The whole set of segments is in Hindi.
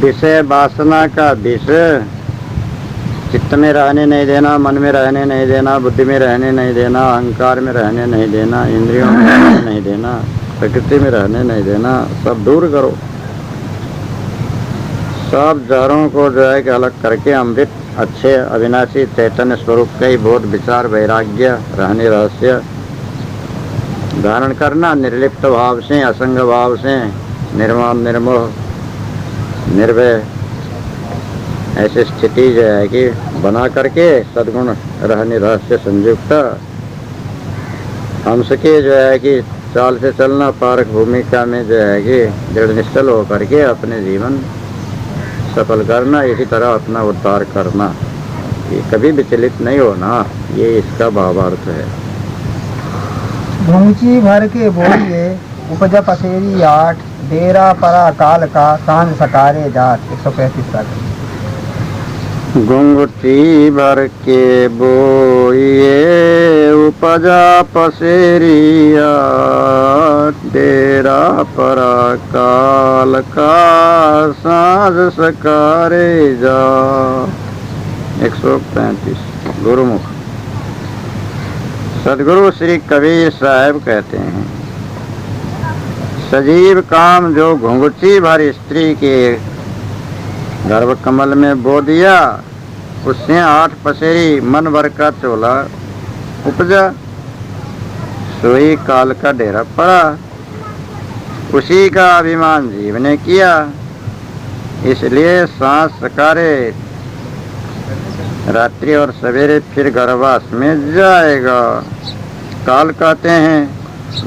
विषय वासना का विष चित्त में रहने नहीं देना, मन में रहने नहीं देना, बुद्धि में रहने नहीं देना, अहंकार में रहने नहीं देना, इंद्रियों में रहने नहीं देना, प्रकृति में रहने नहीं देना, सब दूर करो। सब जहरों को जो है कि अलग करके अमृत अच्छे अविनाशी चैतन्य स्वरूप का ही बोध विचार वैराग्य रहने रहस्य धारण करना, निर्लिप्त भाव से, असंग भाव से, निर्मल निर्मोह निर्भय ऐसी स्थिति जो है कि बना करके सद्गुण रहने रहस्य संयुक्त हम सके जो है कि चाल से चलना, पारक भूमिका में जो है कि दृढ़ निश्चल होकर के अपने जीवन सफल करना, इसी तरह अपना उद्धार करना, ये कभी विचलित नहीं होना, ये इसका भावार्थ है। घूंची भर के बोलिए उपजा पसेरी आठ, डेरा परा काल का सांझ सकारे जात। 135 तक। घुंघटी भर के बोइए उपजा पसेरिया, डेरा परा काल का साँझ सकारे जा। 135 गुरुमुख। सदगुरु श्री कबीर साहब कहते हैं, सजीव काम जो घुंघटी भर स्त्री के गर्भ कमल में बो दिया, उससे 8 पसेरी मन भर का चोला उपजा, सोई काल का डेरा पड़ा, उसी का अभिमान जीव ने किया, इसलिए सांस सकारे रात्रि और सवेरे फिर गर्भवास में जाएगा। काल कहते हैं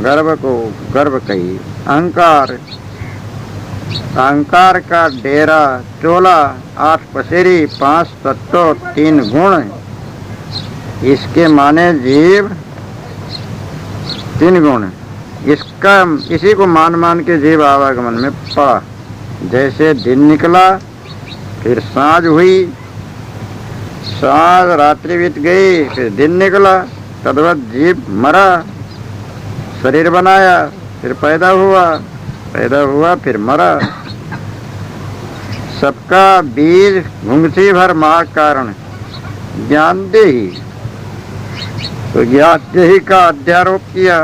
गर्भ को, गर्भ कही अहंकार, अहंकार का डेरा चोला, 8 पसेरी, 5 तत्व, 3 गुण, इसके माने जीव 3 गुण, इसका इसी को मान मान के जीव आवागमन में पड़ा। जैसे दिन निकला फिर सांझ हुई, सांझ रात्रि बीत गई फिर दिन निकला, तद्वत जीव मरा, शरीर बनाया फिर पैदा हुआ फिर मरा। सबका बीज घुंघटी भर महाकारण ज्ञान देही, तो ज्ञान देही का अध्यारोप किया,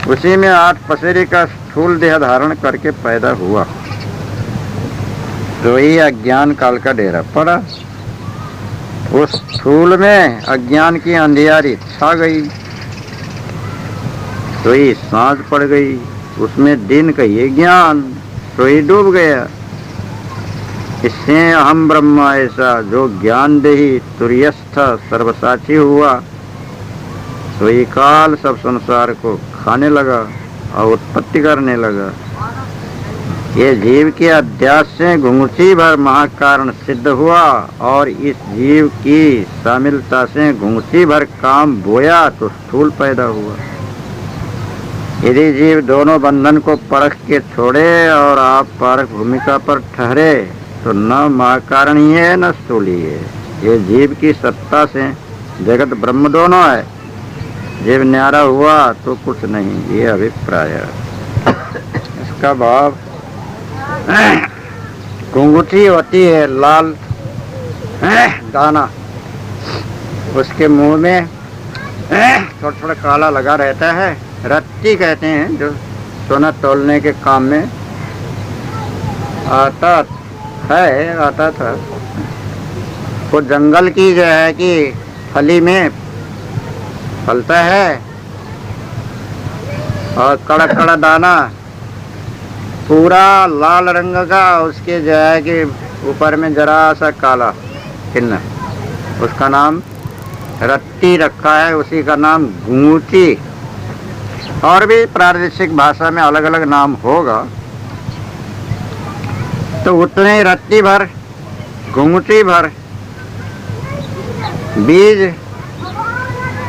उसी में 8 पसेरी का स्थूल देह धारण करके पैदा हुआ, तो ही अज्ञान काल का डेरा पड़ा। उस स्थूल में अज्ञान की अंधियारी छा गई, तो ही सांझ पड़ गई, उसमें दिन कहिए ज्ञान, तो ही डूब गया। इससे अहम ब्रह्म ऐसा जो ज्ञान देही तुर्यस्थ सर्वसाची हुआ, तो ही काल सब संसार को खाने लगा और उत्पत्ति करने लगा। ये जीव के अध्यास से घुंघटी भर महाकारण सिद्ध हुआ, और इस जीव की शामिलता से घुंघटी भर काम बोया तो स्थूल पैदा हुआ। यदि जीव दोनों बंधन को परख के छोड़े और आप पारक भूमिका पर ठहरे, तो न महाकारण ही है न स्थूल ही है। ये जीव की सत्ता से जगत ब्रह्म दोनों है। जीव न्यारा हुआ तो कुछ नहीं, ये अभिप्राय है। इसका भाव, घुंघटी होती है लाल दाना, उसके मुंह में थोड़ा थोड़ा काला लगा रहता है, रत्ती कहते हैं, जो सोना तोलने के काम में आता था। वो जंगल की जो है कि फली में फलता है, और कड़ा कड़ा दाना पूरा लाल रंग का, उसके जो है कि ऊपर में जरा सा काला चिन्ह, उसका नाम रत्ती रखा है, उसी का नाम घुंघटी। और भी प्रादेशिक भाषा में अलग अलग नाम होगा। तो उतने रत्ती भर, घुंघटी भर बीज,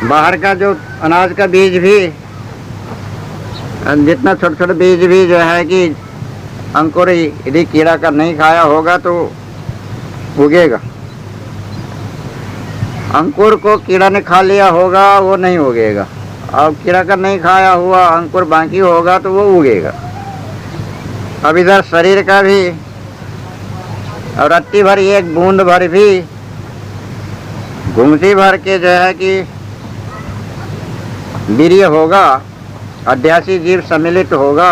बाहर का जो अनाज का बीज भी, जितना छोटे छोटे बीज भी जो है कि अंकुर यदि कीड़ा का नहीं खाया होगा तो उगेगा। अंकुर को कीड़ा ने खा लिया होगा वो नहीं उगेगा, और कीड़ा का नहीं खाया हुआ अंकुर बाकी होगा तो वो उगेगा। अब इधर शरीर का भी और रत्ती भर एक बूंद भर भी घुमती भर के जो है कि वीर्य होगा, अध्यासी जीव सम्मिलित होगा,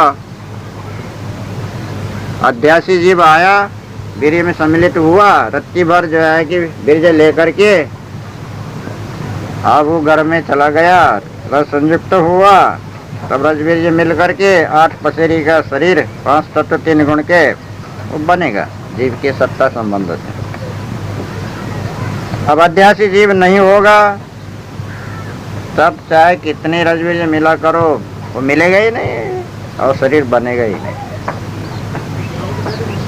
अध्यासी जीव आया वीर्य में सम्मिलित हुआ, रत्ती भर जो है कि वीर्य लेकर के अब वो घर में चला गया, रस संयुक्त हुआ, तब रजवीर्य मिल करके 8 पसेरी का शरीर 5 तत्व 3 गुण के वो बनेगा जीव के सत्ता संबंध से। अब अध्यासी जीव नहीं होगा तब चाहे कितने रजवीर्य मिला करो वो मिलेगा ही नहीं और शरीर बनेगा ही नहीं।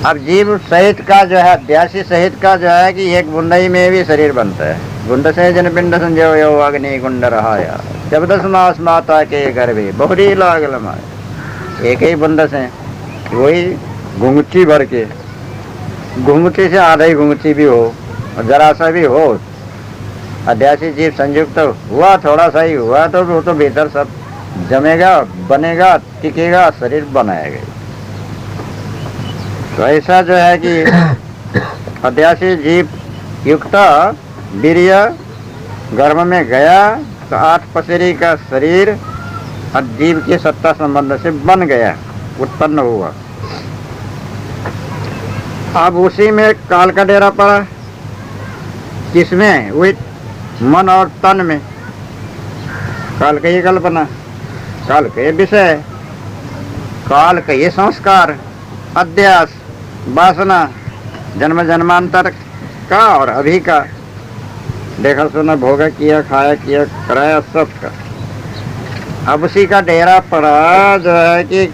अब जीव सहित का जो है अध्यासी सहित का जो है कि एक बूंदई में भी शरीर बनता है। गुंड से जन पिंड संजय यो अग्नि गुंड रहा या जब 10 मास माता के गर्भे बहुरी लाग लमाए। एक ही बूंद से वही घुंघटी भर के, घुंघटी से आधा ही घुंघटी भी हो और जरा सा भी हो, अध्यासी जीव संयुक्त हुआ, थोड़ा सा ही हुआ तो वो तो भीतर सब जमेगा, बनेगा, टिकेगा, शरीर बनाएगा। तो ऐसा जो है कि अध्यासी जीव युक्त वीर्य गर्भ में गया तो 8 पसेरी का शरीर जीव के सत्ता संबंध से बन गया, उत्पन्न हुआ। अब उसी में काल का डेरा पड़ा, किसमें? वही मन और तन में। काल का ये कल्पना, काल का ये विषय, काल का ये संस्कार, अध्यास, वासना, जन्म जन्मांतर का और अभी का देखा सुना भोगा किया, खाया किया, कराया सब का। अब उसी का डेरा पड़ा जो है कि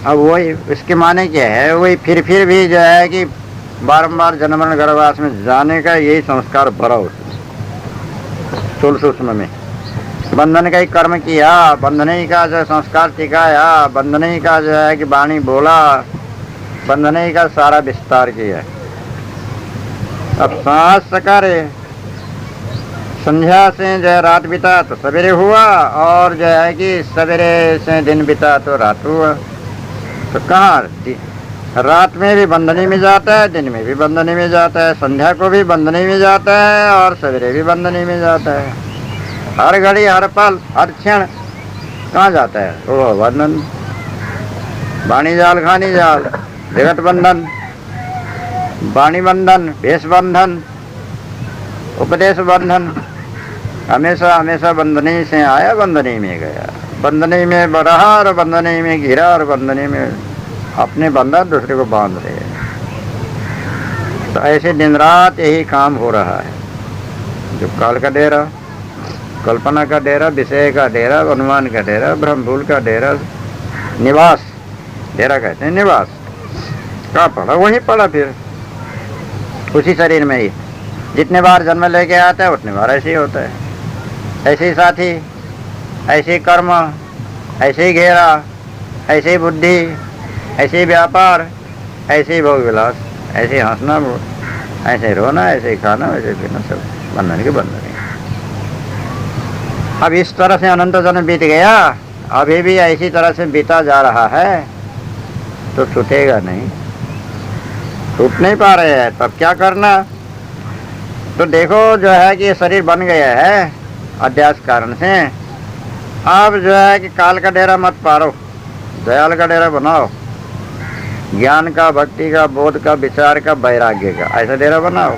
अब वही इसके माने क्या है, वही फिर भी जो है कि बारंबार जन्म गर्भवास में जाने का यही संस्कार भरा उसमें स्थूल सूक्ष्म में। बंधन का ही कर्म किया, बंधन ही का जो संस्कार टिकाया, बंधन ही का जो है कि वाणी बोला, बंधन ही का सारा विस्तार किया। अब सांस सकारे संध्या से जो है रात बिता तो सवेरे हुआ और जो है कि सवेरे से दिन बिता तो रात हुआ। तो कहाँ रात में भी बंधनी में जाता है, दिन में भी बंधनी में जाता है, संध्या को भी बंधनी में जाता है और सवेरे भी बंधनी में जाता है। हर घड़ी, हर पल, हर क्षण कहाँ जाता है? वो बंधन, वाणी जाल, खानी जाल, जगत बंधन, वाणी बंधन, भेष बंधन, उपदेश बंधन, हमेशा हमेशा बंधनी से आया, बंधनी में गया, बंधनी में रहा और बंधनी में घिरा और बंधनी में अपने बंधा दूसरे को बांध रहे। तो ऐसे दिन रात यही काम हो रहा है। जो काल का डेरा, कल्पना का डेरा, विषय का डेरा, अनुमान का डेरा, ब्रह्मभूल का डेरा, निवास, डेरा कहते हैं निवास, कहाँ पड़ा? वहीं पड़ा फिर उसी शरीर में ही। जितने बार जन्म लेके आता है उतने बार ऐसे ही होता है। ऐसे ही साथी, ऐसे ही कर्म, ऐसे ही घेरा, ऐसे ही बुद्धि, ऐसे ही व्यापार, ऐसे ही भोग विलास, ऐसे ही हंसना, ऐसे ही रोना, ऐसे ही खाना, वैसे ही पीना, सब बंधन के बंधन। अब इस तरह से अनंत जन्म बीत गया, अभी भी ऐसी तरह से बीता जा रहा है तो छूटेगा नहीं, छूट नहीं पा रहे हैं। तब क्या करना? तो देखो जो है कि ये शरीर बन गया है अध्यास कारण से। अब जो है कि काल का डेरा मत पारो, दयाल का डेरा बनाओ, ज्ञान का, भक्ति का, बोध का, विचार का, वैराग्य का, ऐसा डेरा बनाओ।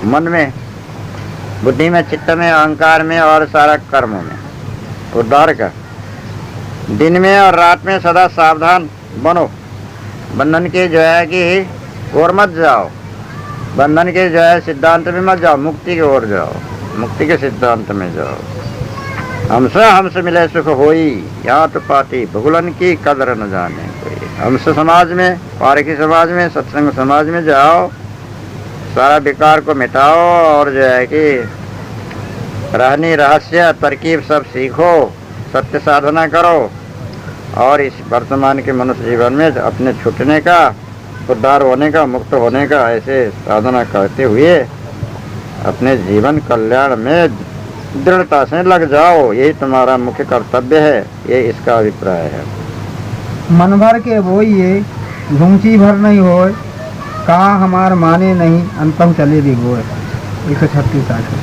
मन में, बुद्धि में, चित्त में, अहंकार में और सारा कर्मों में उद्धार का। दिन में और रात में सदा सावधान बनो, बंधन के जो है कि ओर मत जाओ, बंधन के जो है सिद्धांत में मत जाओ, मुक्ति की ओर जाओ, मुक्ति के सिद्धांत में जाओ। हमसे मिले सुख होई, यहाँ तो पाती भगुलन की कदर न जाने कोई। हमसे समाज में, पारखी समाज में, सत्संग समाज में जाओ, सारा विकार को मिटाओ और जो है कि रहनी, रहस्य, तरकीब सब सीखो, सत्य साधना करो और इस वर्तमान के मनुष्य जीवन में अपने छूटने का, उद्धार होने का, मुक्त होने का ऐसे साधना करते हुए अपने जीवन कल्याण में दृढ़ता से लग जाओ। यही तुम्हारा मुख्य कर्तव्य है, ये इसका अभिप्राय है। मन भर के बोइए घुमची भर नहीं होए, कहाँ हमार माने नहीं अंतम चले भिगोए। 136 आगे।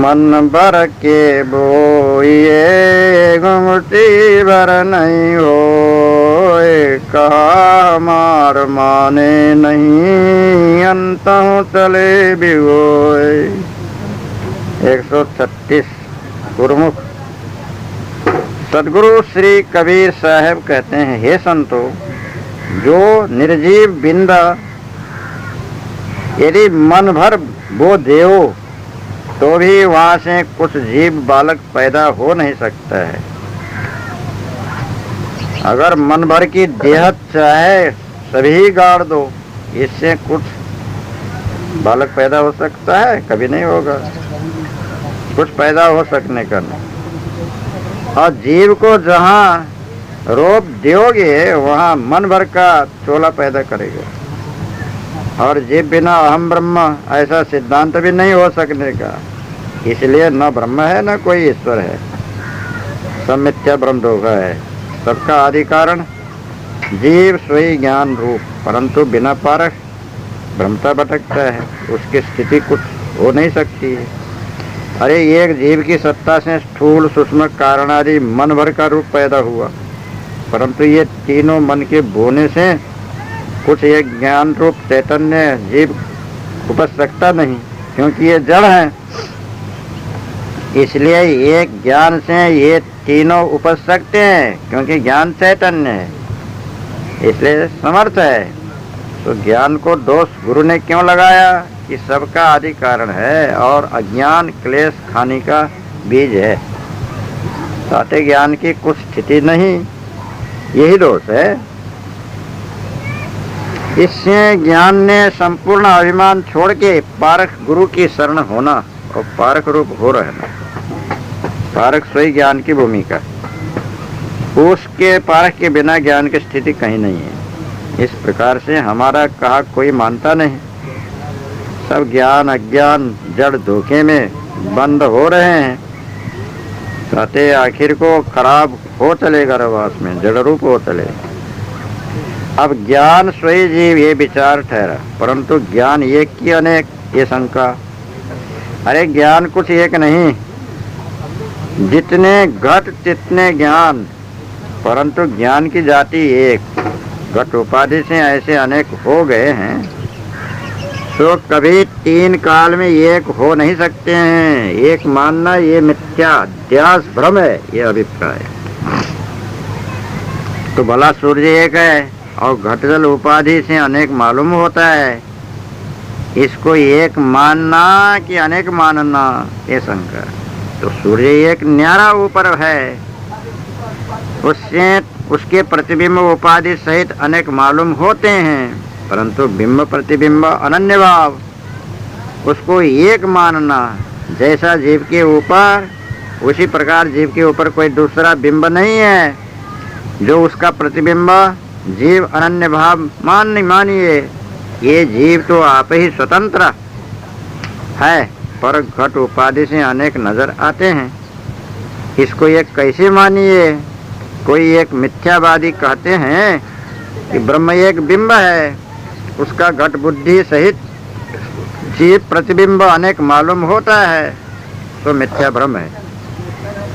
मन भर के बोइए घुमटी भर नहीं होए, कहा हमार माने नहीं अंतम चले भिगोए। 136 गुरुमुख। सदगुरु श्री कबीर साहब कहते हैं, हे संतो, जो निर्जीव बिंदा यदि मन भर बो देओ तो भी वहां से कुछ जीव बालक पैदा हो नहीं सकता है। अगर मन भर की देहत चाहे सभी गाड़ दो, इससे कुछ बालक पैदा हो सकता है? कभी नहीं होगा। कुछ पैदा हो सकने का नहीं। और जीव को जहाँ रोप दोगे वहाँ मन भर का चोला पैदा करेगा। और जीव बिना अहम ब्रह्म ऐसा सिद्धांत भी नहीं हो सकने का। इसलिए न ब्रह्म है न कोई ईश्वर है, सब मिथ्या ब्रह्म धोखा है। सबका आदि कारण जीव स्वयं ज्ञान रूप, परंतु बिना पारख भ्रमता भटकता है। उसकी स्थिति कुछ हो नहीं सकती है। अरे एक जीव की सत्ता से स्थूल सूक्ष्म कारण आदि मन भर का रूप पैदा हुआ, परंतु ये तीनों मन के बोने से कुछ एक ज्ञान रूप चैतन्य जीव उपज सकता नहीं, क्योंकि ये जड़ है। इसलिए एक ज्ञान से ये तीनों उपज सकते हैं, क्योंकि ज्ञान चैतन्य है, इसलिए समर्थ है। तो ज्ञान को दोष गुरु ने क्यों लगाया कि सबका आदि कारण है और अज्ञान क्लेश खानी का बीज है। साथे ज्ञान की कुछ स्थिति नहीं, यही दोष है। इससे ज्ञान ने संपूर्ण अभिमान छोड़ के पारख गुरु की शरण होना और पारख रूप हो रहना। पारख स्वयं ज्ञान की भूमिका, उसके पारख के बिना ज्ञान की स्थिति कहीं नहीं है। इस प्रकार से हमारा कहा कोई मानता नहीं। सब ज्ञान अज्ञान जड़ धोखे में बंद हो रहे हैं, साथे आखिर को खराब हो चले गर्भवास में जड़ रूप हो चले। अब ज्ञान स्वयं जीव ये विचार ठहरा, परंतु ज्ञान एक की अनेक ये शंका। अरे ज्ञान कुछ एक नहीं, जितने घट तितने ज्ञान, परंतु ज्ञान की जाति एक। घट उपाधि से ऐसे अनेक हो गए हैं, तो कभी तीन काल में एक हो नहीं सकते हैं। एक मानना ये मिथ्या ध्यास भ्रम है, ये अभिप्राय। तो भला सूर्य एक है और घट जल उपाधि से अनेक मालूम होता है, इसको एक मानना कि अनेक मानना, ये शंका। तो सूर्य एक न्यारा ऊपर है, उससे उसके प्रतिबिंब उपाधि सहित अनेक मालूम होते हैं, परंतु बिंब प्रतिबिंब अनन्य भाव, उसको एक मानना। जैसा जीव के ऊपर, उसी प्रकार जीव के ऊपर कोई दूसरा बिंब नहीं है जो उसका प्रतिबिंब जीव अनन्य भाव मानिए। ये जीव तो आप ही स्वतंत्र है, पर घट उपाधि से अनेक नजर आते हैं। इसको एक कैसे मानिए? कोई एक मिथ्यावादी कहते हैं कि ब्रह्म एक बिंब है, उसका घट बुद्धि सहित जीव प्रतिबिंब अनेक मालूम होता है, तो मिथ्या भ्रम है।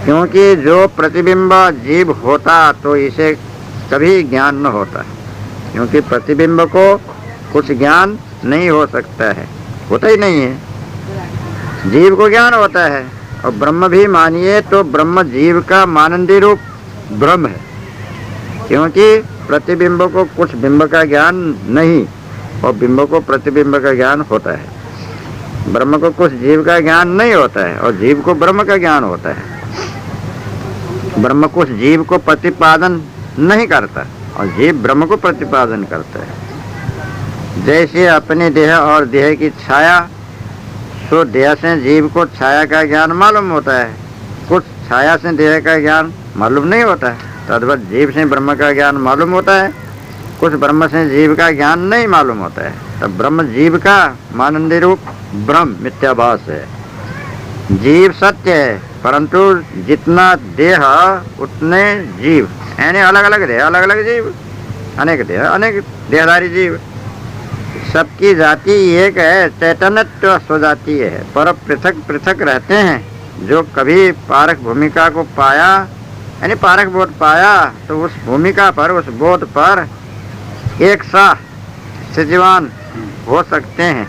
क्योंकि जो प्रतिबिंब जीव होता तो इसे कभी ज्ञान न होता, क्योंकि प्रतिबिंब को कुछ ज्ञान नहीं हो सकता है, होता ही नहीं है। जीव को ज्ञान होता है, और ब्रह्म भी मानिए तो ब्रह्म जीव का मानंदी रूप ब्रह्म है, क्योंकि प्रतिबिंब को कुछ बिंब का ज्ञान नहीं और बिंब को प्रतिबिंब का ज्ञान होता है। ब्रह्म को कुछ जीव का ज्ञान नहीं होता है और जीव को ब्रह्म का ज्ञान होता है। ब्रह्म कुछ जीव को प्रतिपादन नहीं करता और जीव ब्रह्म को प्रतिपादन करता है। जैसे अपने देह और देह की छाया, सो देह से जीव को छाया का ज्ञान मालूम होता है, कुछ छाया से देह का ज्ञान मालूम नहीं होता है। तद्वत जीव से ब्रह्म का ज्ञान मालूम होता है, कुछ ब्रह्म से जीव का ज्ञान नहीं मालूम होता है। तब ब्रह्म जीव का मानंदी रूप ब्रह्म मिथ्याभास है। जीव सत्य है, परंतु जितना देह उतने जीव, यानी अलग अलग देह अलग अलग जीव। अनेक देह, अनेक देहधारी जीव, सबकी जाति एक है, चैतन्यत्व स्वजातीय है, पर पृथक पृथक रहते हैं। जो कभी पारक भूमिका को पाया, यानी पारक बोध पाया, तो उस भूमिका पर, उस बोध पर एक सा सजीवान हो सकते हैं।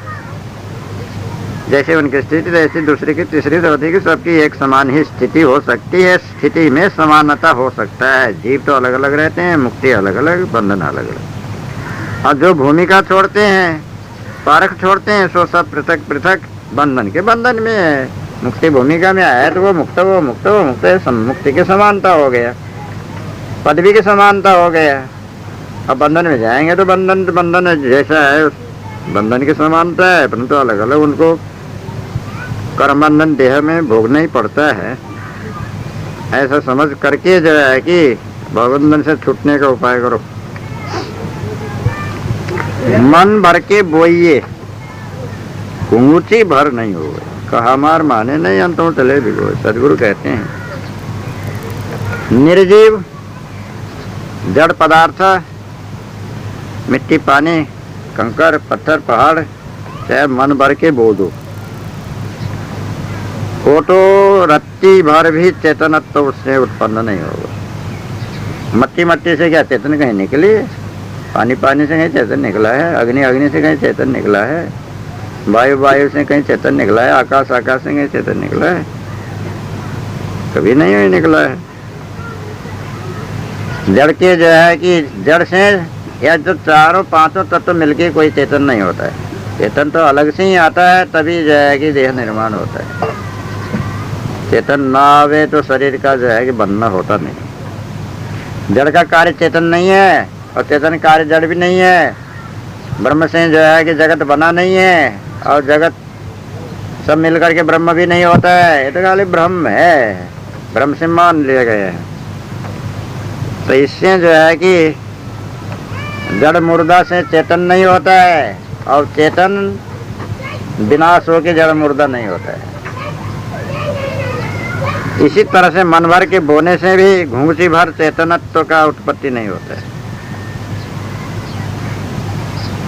जैसे उनकी स्थिति तैसी दूसरे की, तीसरी, चौथी की, सबकी एक समान ही स्थिति हो सकती है। स्थिति में समानता हो सकता है। जीव तो अलग अलग रहते हैं, मुक्ति अलग अलग, बंधन अलग अलग। और जो भूमिका छोड़ते हैं, पारक छोड़ते हैं, सो सब पृथक पृथक बंधन के बंधन में है। मुक्ति भूमिका में आया तो वो मुक्त, वो मुक्त, वो मुक्त, मुक्ति की समानता हो गया, पदवी की समानता हो गया। अब बंधन में जाएंगे तो बंधन जैसा है, उस बंधन की समानता है, परंतु अलग अलग उनको कर्म बंधन देह में भोगना ही पड़ता है। ऐसा समझ करके जो है कि भवबंधन से छूटने का उपाय करो। मन भर के बोइए, ऊंची भर नहीं हो गए, कहा मार माने नहीं, अंतों चले भिगोए, सदगुरु कहते हैं। निर्जीव जड़ पदार्थ, मिट्टी, पानी, कंकर, पत्थर, पहाड़, चाहे मन भर के बो दो, वो तो रत्ती भर भी चेतनत्व तो उससे उत्पन्न नहीं होगा। मट्टी मट्टी से क्या चेतन कहीं निकली है? पानी पानी से कहीं चेतन निकला है? अग्नि अग्नि से कहीं चेतन निकला है? वायु वायु से कहीं चेतन निकला है? आकाश आकाश से कहीं चेतन निकला है? कभी नहीं निकला है। जड़ के जो है कि जड़ से या जो चारों पांचों तत्व मिलके कोई चेतन नहीं होता है। चेतन तो अलग से ही आता है, तभी जो है कि देह निर्माण होता है। चेतन ना आवे तो शरीर का जो है कि बनना होता नहीं। जड़ का कार्य चेतन नहीं है और चेतन कार्य जड़ भी नहीं है। ब्रह्म से जो है कि जगत बना नहीं है और जगत सब मिलकर के ब्रह्म भी नहीं होता है। ये तो खाली ब्रह्म है, ब्रह्म से मान लिया गया है। तो इससे जो है कि जड़ मुर्दा से चेतन नहीं होता है और चेतन विनाश हो के जड़ मुर्दा नहीं होता है। इसी तरह से मन भर के बोने से भी घूंसी भर चेतनत्व का उत्पत्ति नहीं होता है।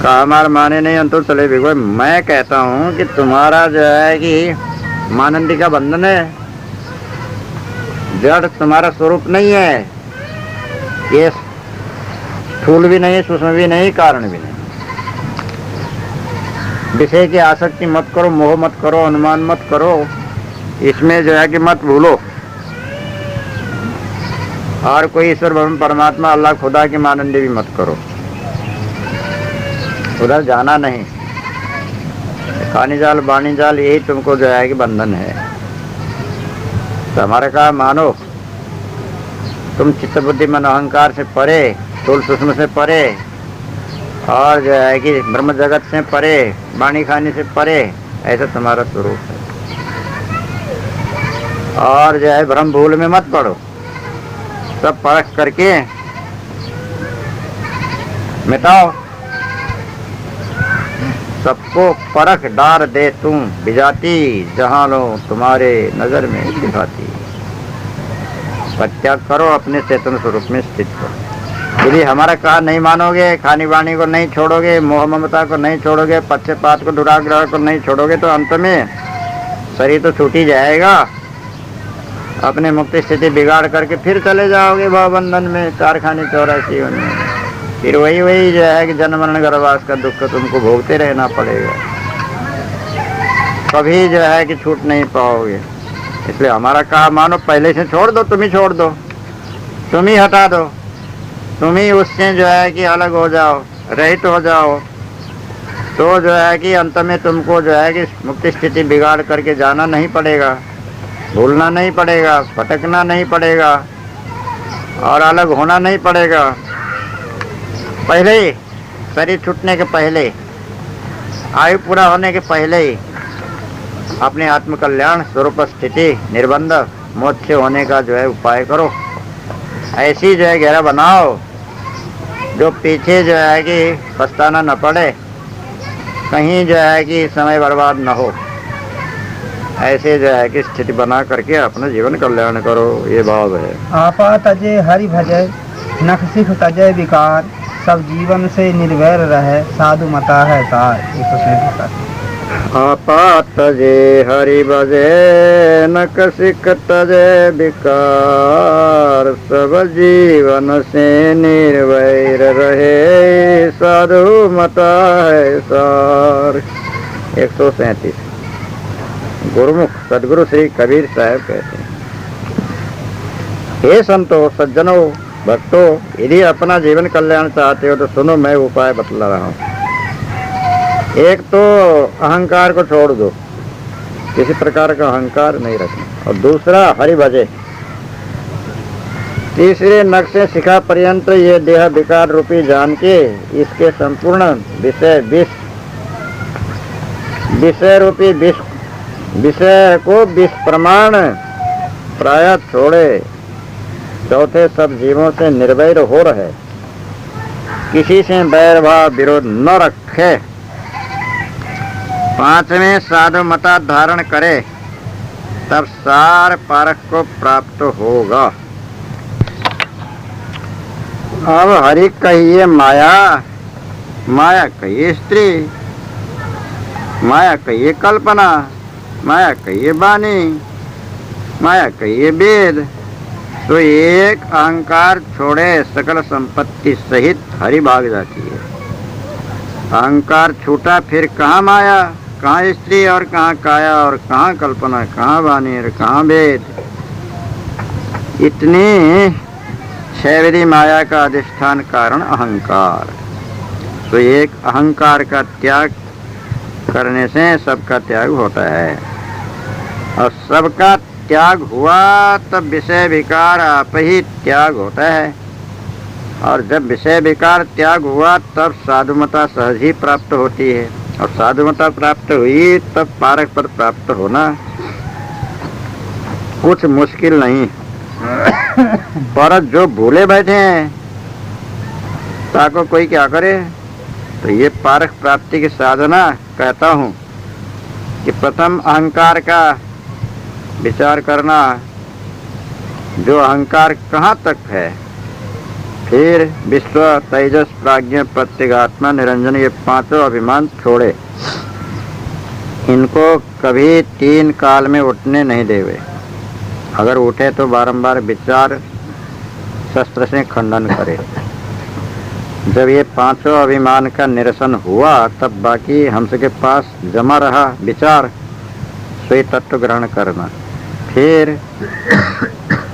कहा मार माने नहीं, अंतुर चले भिगोए। मैं कहता हूँ कि तुम्हारा जो है कि मानंदी का बंधन है, जड़ तुम्हारा स्वरूप नहीं है। ये स्थूल भी नहीं, सूक्ष्म भी नहीं, कारण भी नहीं। विषय की आसक्ति मत करो, मोह मत करो, अनुमान मत करो, इसमें जो है कि मत भूलो। और कोई ईश्वर ब्रह्म परमात्मा अल्लाह खुदा की मानंदी भी मत करो, उधर जाना नहीं। खानी जाल बाणी जाल यही तुमको जो है कि बंधन है। तो हमारे कहा मानो, तुम चित्त बुद्धि मन अहंकार से परे, स्थूल सूक्ष्म से परे और जो है कि ब्रह्म जगत से परे, बाणी खानी से परे, ऐसा तुम्हारा स्वरूप है। और जो है भ्रम भूल में मत पड़ो, सब परख करके मिटाओ। सबको परख डार दे तुम विजाती, जहाँ लो तुम्हारे नजर में दिखाती। परित्याग करो, अपने चेतन स्वरूप में स्थित करो। यदि हमारा कहा नहीं मानोगे, खानी वाणी को नहीं छोड़ोगे, मोह ममता को नहीं छोड़ोगे, पक्षपात को, दुराग्रह को नहीं छोड़ोगे, तो अंत में शरीर तो छूट ही जाएगा। अपने मुक्ति स्थिति बिगाड़ करके फिर चले जाओगे भवबंधन में, कारखाने 84 में। फिर वही जो है कि जन्म मरण गर्भवास का दुख तुमको भोगते रहना पड़ेगा। कभी जो है कि छूट नहीं पाओगे। इसलिए हमारा कहा मानो, पहले से छोड़ दो, तुम ही छोड़ दो, तुम ही हटा दो, तुम ही उससे जो है कि अलग हो जाओ, रहित हो जाओ। तो जो है कि अंत में तुमको जो है कि मुक्ति स्थिति बिगाड़ करके जाना नहीं पड़ेगा, भूलना नहीं पड़ेगा, भटकना नहीं पड़ेगा और अलग होना नहीं पड़ेगा। पहले ही, शरीर छूटने के पहले, आयु पूरा होने के पहले ही अपने आत्मकल्याण, स्वरूप स्थिति, निर्बंध, मोक्ष होने का जो है उपाय करो। ऐसी जो है घेरा बनाओ जो पीछे जो है कि पछताना न पड़े, कहीं जो है कि समय बर्बाद न हो। ऐसे जो है कि स्थिति बना करके अपना जीवन कल्याण करो, ये भाव है। आपा तजे हरि भजय, नखसिख तजय विकार, सब जीवन से निर्वैर रहे, साधु मता है तार। 137। आपात जे हरि बजे नखसिख तजय विकार, सब जीवन से निर्वैर रहे, साधु मता है सार। 137। गुरुमुख सदगुरु श्री कबीर साहब कहते हैं, हे संतो, सज्जनों, भक्तों, यदि अपना जीवन कल्याण चाहते हो तो सुनो, मैं उपाय बतला रहा हूँ। एक तो अहंकार को छोड़ दो, किसी प्रकार का अहंकार नहीं रखना, और दूसरा हरि भजे। तीसरे नक्शे शिखा पर्यंत ये देह विकार रूपी जान के इसके संपूर्ण विषय रूपी विषय को विष प्रमाण प्राय छोड़े। चौथे, सब जीवों से निर्वैर हो रहे, किसी से बैर भाव विरोध न रखे। पांचवें, साधु मता धारण करे, तब सार पारख को प्राप्त होगा। अब हरि कहिए माया, माया कहिए स्त्री, माया कहिए कल्पना, माया कहिए वाणी, माया कहिए वेद, तो एक अहंकार छोड़े सकल संपत्ति सहित हरि भाग जाती है। अहंकार छूटा, फिर कहाँ माया, कहाँ स्त्री, और कहाँ काया, और कहाँ कल्पना, कहाँ वाणी, और कहाँ वेद। इतनी छह माया का अधिष्ठान कारण अहंकार। तो एक अहंकार का त्याग करने से सबका त्याग होता है, और सबका त्याग हुआ तब विषय विकार आप ही त्याग होता है, और जब विषय विकार त्याग हुआ तब साधुमता सहज ही प्राप्त होती है, और साधुमता प्राप्त हुई तब पारक पद प्राप्त होना कुछ मुश्किल नहीं। पर जो भूले बैठे हैं ताको कोई क्या करे। तो ये पारक प्राप्ति की साधना कहता हूँ कि प्रथम अहंकार का विचार करना, जो अहंकार कहाँ तक है, फिर विश्व, तेजस, प्राज्ञ, प्रत्यगात्मा, निरंजन, ये पांचों अभिमान छोड़े। इनको कभी तीन काल में उठने नहीं देवे। अगर उठे तो बारंबार विचार शस्त्र से खंडन करे। जब ये पांचों अभिमान का निरसन हुआ तब बाकी हमसे के पास जमा रहा विचार, सोई तत्व ग्रहण करना। फिर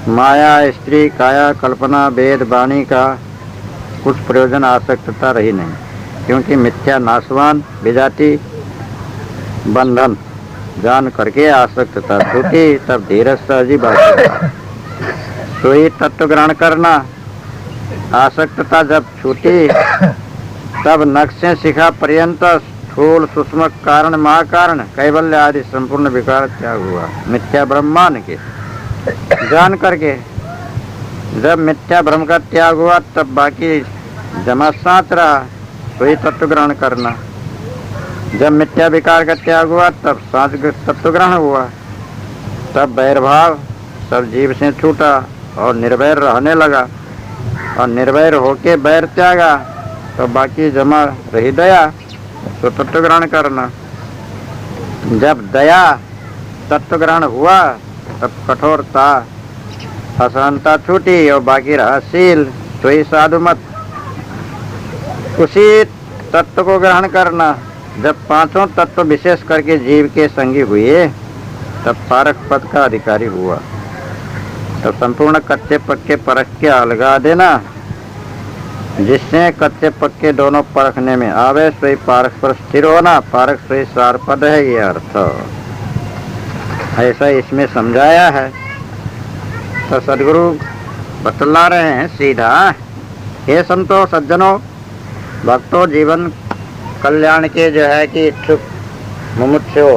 माया, स्त्री, काया, कल्पना, वेद, वाणी का कुछ प्रयोजन आसक्तता रही नहीं, क्योंकि मिथ्या नाशवान विजाति बंधन जान करके आसक्तता छूटी, तब धीरज सहजी बात। सोई तत्व ग्रहण करना, आसक्तता जब छूटी तब नक्शे शिखा पर्यंत स्थूल, सूक्ष्म, कारण, महाकारण, कैवल्य आदि संपूर्ण विकार त्याग हुआ। मिथ्या ब्रह्मांड के जान करके जब मिथ्या भ्रम का त्याग हुआ तब बाकी जमा साथ रहा, वही तत्व ग्रहण करना। जब मिथ्या विकार का त्याग हुआ तब साथ तत्व ग्रहण हुआ, तब वैरभाव सब जीव से छूटा और निर्वैर रहने लगा, और निर्वैर होके वैर त्यागा तो बाकी जमा रही दया, तो तत्व ग्रहण करना। जब दया तत्व ग्रहण हुआ तब कठोरता, असहनता छूटी और बाकी रहा शील, तो ही साधु मत। उसी तत्व को ग्रहण करना। जब पांचों तत्व विशेष करके जीव के संगी हुए तब पारक पद का अधिकारी हुआ। तो संपूर्ण कच्चे पक्के परख के अलगा देना, जिससे कच्चे पक्के दोनों परखने में आवे, सोई पारक पर स्थिर होना। पारक सोई सार पद है, ये अर्थ ऐसा इसमें समझाया है। तो सदगुरु बतला रहे हैं सीधा, हे संतो, सज्जनों, भक्तों, जीवन कल्याण के जो है कि इच्छुक मुमुक्षु,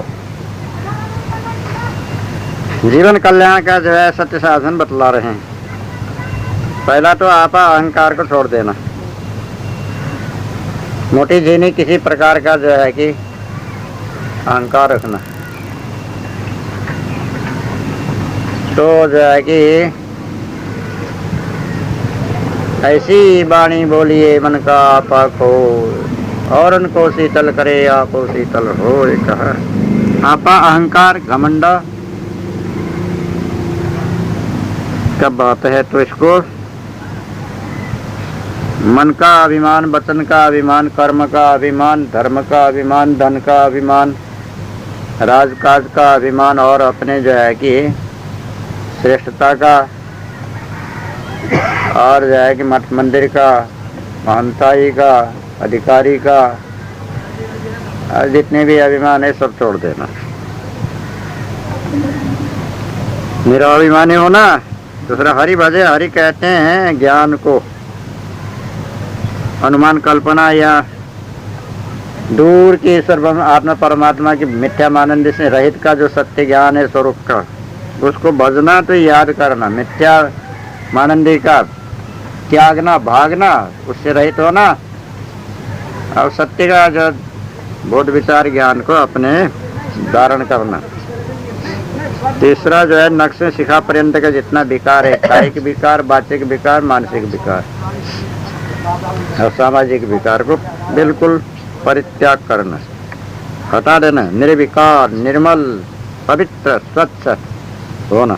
जीवन कल्याण का जो है सत्य साधन बतला रहे हैं। पहला तो आपा अहंकार को छोड़ देना, मोटी झीनी किसी प्रकार का जो है कि अहंकार रखना। तो जो है कि ऐसी वाणी बोलिए मन का आपा को, और उनको शीतल करे आपो शीतल हो। कहा आपा अहंकार घमंड का बात है, तो इसको मन का अभिमान, वचन का अभिमान, कर्म का अभिमान, धर्म का अभिमान, धन का अभिमान, राजकाज का अभिमान, और अपने जो है कि श्रेष्ठता का, और जो है कि मठ मंदिर का, महंताई का, अधिकारी का, और जितने भी अभिमान है सब छोड़ देना। निराभिमानी होना। दूसरा हरि भजे, हरि कहते हैं ज्ञान को, अनुमान कल्पना या दूर की सर्व आत्मा परमात्मा की मिथ्या मानंद से रहित का जो सत्य ज्ञान है स्वरूप का, उसको भजना तो याद करना। मिथ्या मानंदी का त्यागना, भागना, उससे रहित होना, और सत्य का जो बोध विचार ज्ञान को अपने धारण करना। तीसरा जो है नख से शिखा पर्यंत का जितना विकार है, कायिक विकार, वाचिक विकार, मानसिक विकार और सामाजिक विकार को बिल्कुल परित्याग करना, हटा देना। निर्विकार, निर्मल, पवित्र, स्वच्छ होना।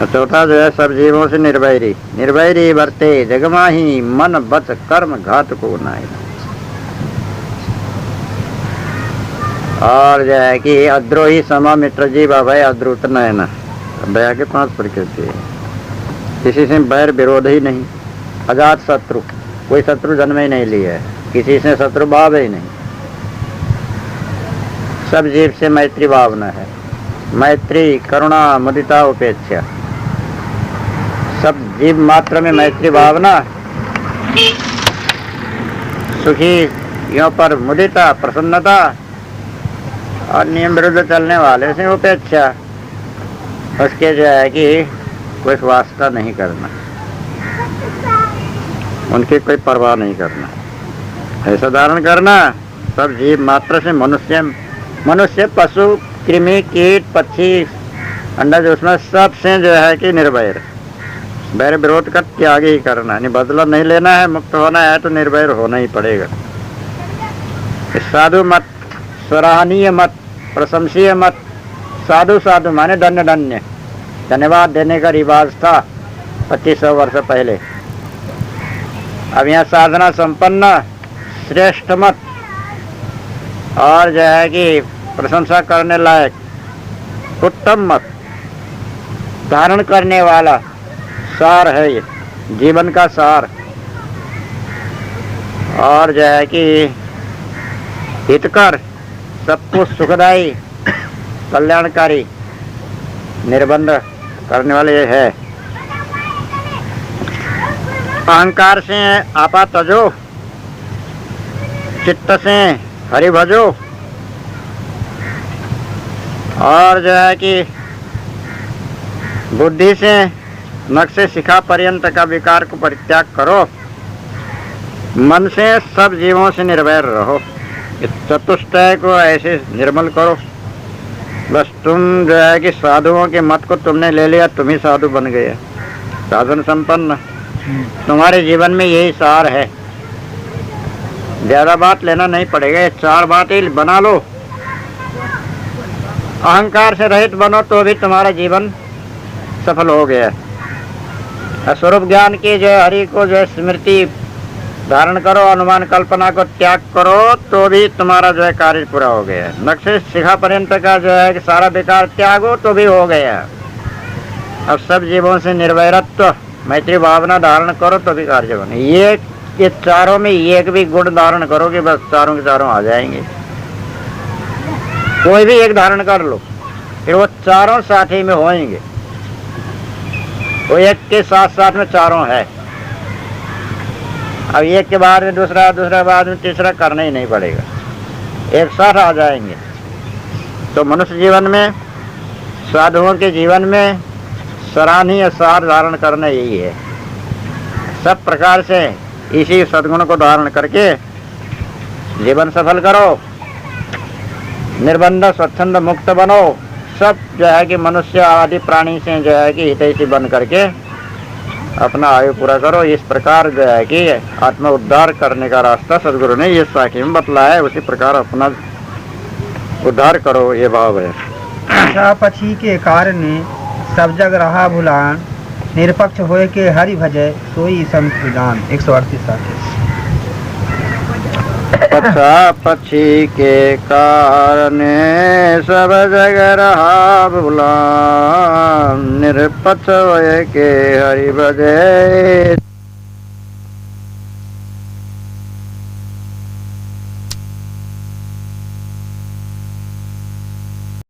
चौथा जो है सब जीवों से निर्वैरी। निर्वैरी वर्ते जगमाही, मन बच कर्म घात को नाई। और जो है कि अद्रोही समा मित्र जीव अभय अद्रुत नयना। दया के 5 प्रकृति है। किसी से बैर विरोध ही नहीं, अजात शत्रु, कोई शत्रु जन्म ही नहीं लिया है, किसी से शत्रु भाव ही नहीं। सब जीव से मैत्री भावना है, मैत्री, करुणा, मुदिता, उपेक्षा, सब जीव मात्र में मैत्री भावना, सुखी यों पर मुदिता, प्रसन्नता, और नियम विरुद्ध चलने वाले से उपेक्षा। उसके जो है कि कोई वास्ता नहीं करना, उनकी कोई परवाह नहीं करना, ऐसा धारण करना। सब जीव मात्र से मनुष्य, पशु, कृमि, कीट, पक्षी, अंडज, उसमें सब से जो है कि निर्भय, बैर विरोध का त्याग ही करना। नहीं बदला नहीं लेना है, मुक्त होना है तो निर्भय होना ही पड़ेगा। साधु मत, सराहनीय मत, प्रशंसीय मत। साधु साधु माने धन्य धन्य, धन्यवाद देने का रिवाज था 2500 वर्ष पहले। अब यहाँ साधना संपन्न, श्रेष्ठ मत, और जो है कि प्रशंसा करने लायक, उत्तम मत, धारण करने वाला सार है ये, जीवन का सार। और जो है कि हितकर, सबको सुखदायी, कल्याणकारी, निर्बंध करने वाले है। अहंकार से आपा तजो, चित्त से हरि भजो, और जो है कि बुद्धि से नख से शिखा पर्यंत का विकार को परित्याग करो। मन से सब जीवों से निर्वैर रहो। इस चतुष्टय को ऐसे निर्मल करो। बस तुम जो है कि साधुओं के मत को तुमने ले लिया, तुम ही साधु बन गए, साधन संपन्न। तुम्हारे जीवन में यही सार है, ज्यादा बात लेना नहीं पड़ेगा, ये 4 बातें बना लो। अहंकार से रहित बनो तो भी तुम्हारा जीवन सफल हो गया। स्वरूप ज्ञान की जो हरि को जो स्मृति धारण करो, अनुमान कल्पना को त्याग करो तो भी तुम्हारा जो है कार्य पूरा हो गया। नख से शिखा पर्यंत का जो है कि सारा विकार त्यागो तो भी हो गया। अब सब जीवों से निर्वैरत्व, मैत्री भावना धारण करो तो भी कार्य बने। ये चारों में एक भी गुण धारण करोगे, बस चारों के चारों आ जाएंगे। कोई भी एक धारण कर लो, फिर वो चारों साथ ही में होएंगे। वो एक के साथ साथ में चारों है। अब एक के बाद में दूसरा, दूसरा बाद में तीसरा करना ही नहीं पड़ेगा, एक साथ आ जाएंगे। तो मनुष्य जीवन में, साधुओं के जीवन में सराहनीय सार धारण करना यही है। सब प्रकार से इसी सद्गुण को धारण करके जीवन सफल करो, निर्बंध स्वच्छंद मुक्त बनो। सब जो है कि मनुष्य आदि प्राणी से जो है कि हितैषी बन करके अपना आयु पूरा करो। इस प्रकार जो है कि आत्मा उद्धार करने का रास्ता सदगुरु ने ये साखी में बतलाया है, उसी प्रकार अपना उद्धार करो, ये भाव है। अच्छा पछी के कारण सब जग रहा भुलान, निरपक्ष होए के हरि भजय सोई संत विदान। 138 साखी। पछा पक्षी के कारण सब जगह रहा भुलान, निरपक्ष होए के हरि भजय